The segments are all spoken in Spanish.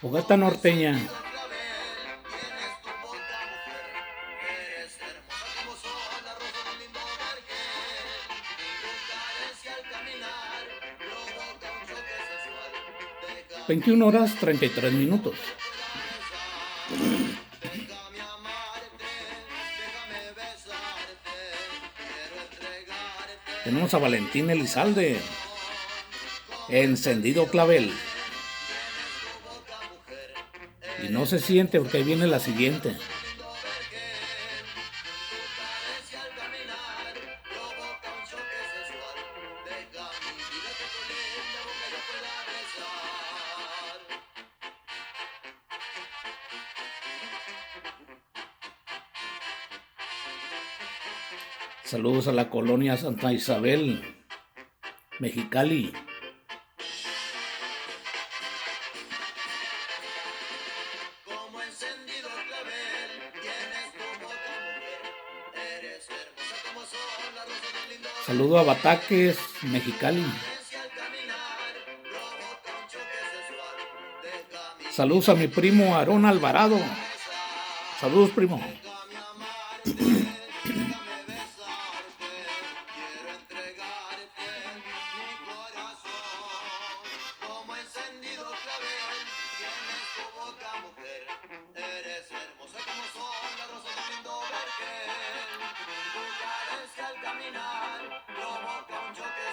Fogata norteña. (21:33). Tenemos a Valentín Elizalde. Encendido clavel. Y no se siente porque ahí viene la siguiente. Saludos a la colonia Santa Isabel, Mexicali. Saludo a Bataques, Mexicali. Saludos a mi primo Aarón Alvarado. Saludos, primo.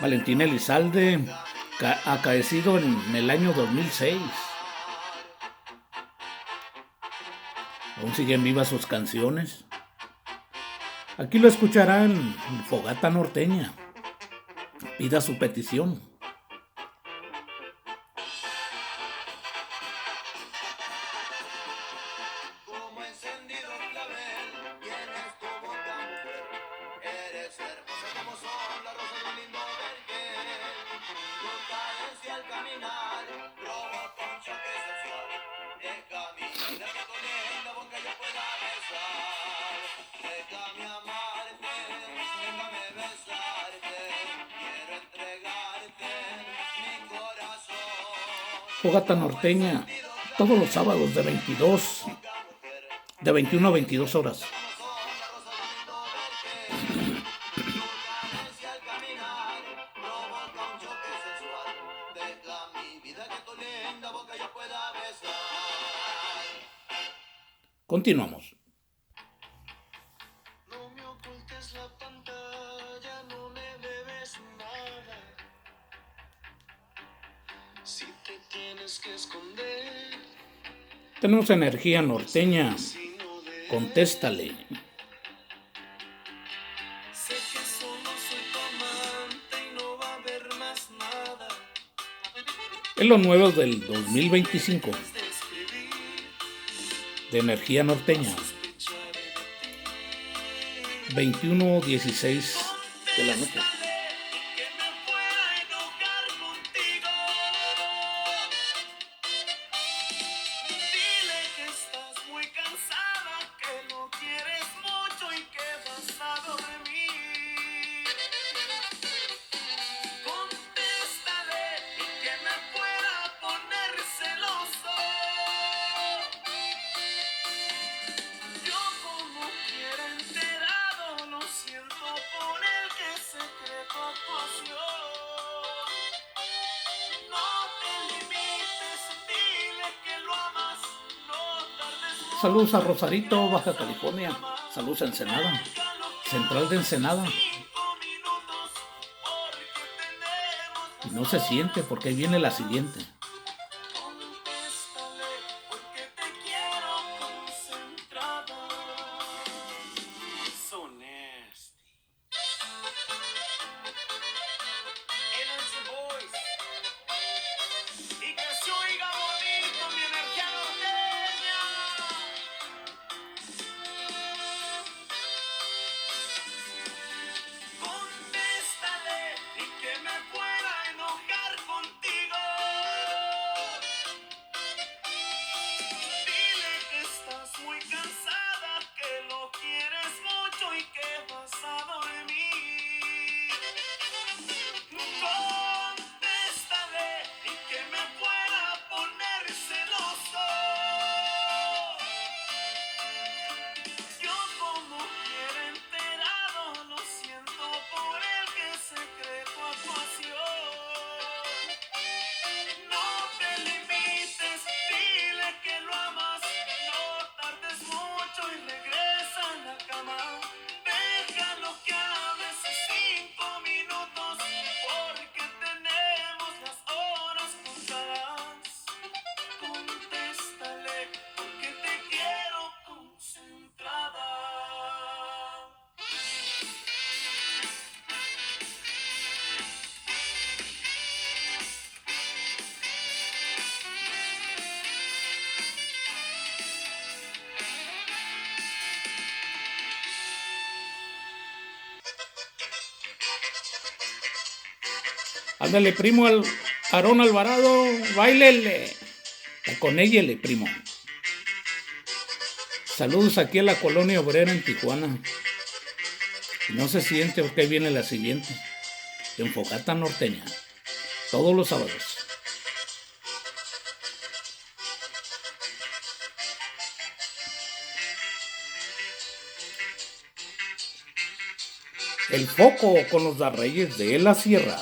Valentín Elizalde, acaecido en el año 2006. Aún siguen vivas sus canciones. Aquí lo escucharán en Fogata Norteña. Pida su petición. Fogata norteña, todos los sábados de 21 a 22 horas. Continuamos. Tenemos energía norteña. Contéstale. Es lo nuevo del 2025 de energía norteña. 21:16 de la noche. Saludos a Rosarito, Baja California. Saludos a Ensenada, Central de Ensenada. Y no se siente porque ahí viene la siguiente. Ándale, primo, al Aarón Alvarado, bailele. Con ella, primo. Saludos aquí a la colonia obrera en Tijuana. Y no se siente porque ahí viene la siguiente. En Fogata Norteña. Todos los sábados. El foco con los Darreyes de la Sierra.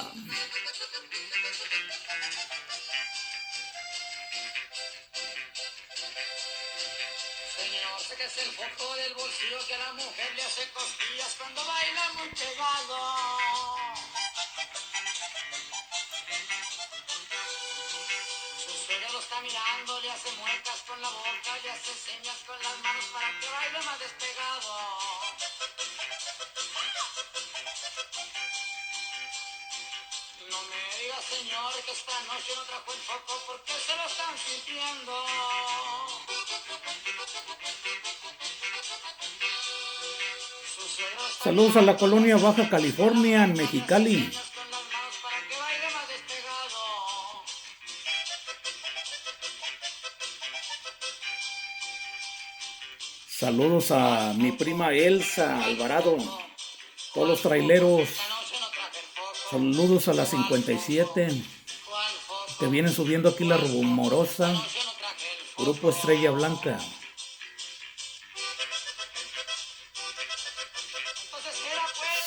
Señor, sé que es el foco del bolsillo que a la mujer le hace cosquillas cuando baila muy pegado. Su suegra lo está mirando, le hace muecas con la boca, le hace señas con las manos para que baile más despegado. No me diga, señor, que esta noche no trajo el foco porque se lo están sintiendo. Saludos a la colonia Baja California en Mexicali. Saludos a mi prima Elsa Alvarado, todos los traileros. Saludos a la 57, que vienen subiendo aquí la Rumorosa, Grupo Estrella Blanca.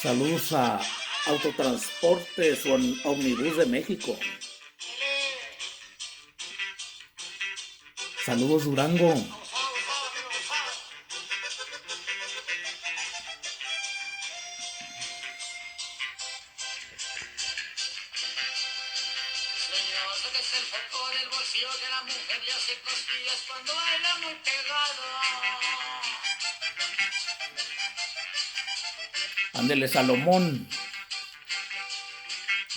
Saludos a Autotransportes o Omnibus de México. Saludos Durango. Señor, sé que es el foco del bolsillo que la mujer le hace cosquillas cuando baila muy pegado. Ándele, Salomón.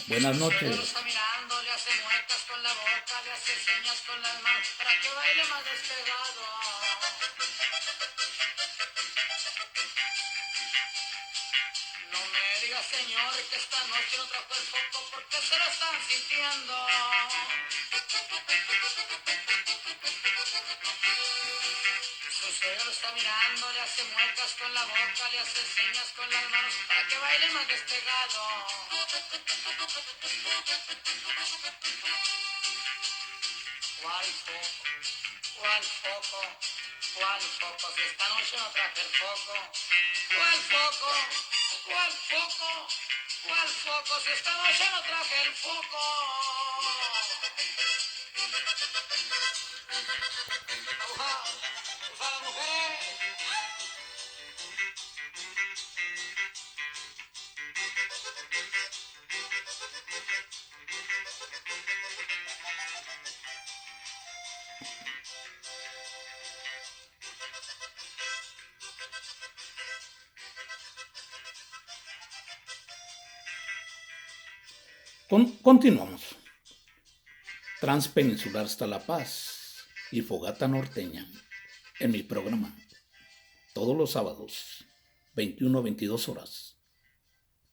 Buenas noches. Lo está mirando, le hace muecas con la boca, le hace señas con las manos para que baile más despegado. No me diga, señor, que esta noche no trajo el foco porque se lo están sintiendo. Su suegra lo está mirando, le hace muecas con la boca, le hace señas con las manos para que baile más despegado. ¿Cuál foco? ¿Cuál foco? ¿Cuál foco? Si esta noche no traje el foco. ¿Cuál foco? ¿Cuál foco? ¿Cuál foco? Si esta noche no traje el foco. Uja, uja, mujeres. Continuamos. Transpeninsular hasta La Paz y Fogata Norteña en mi programa. Todos los sábados, 21 a 22 horas.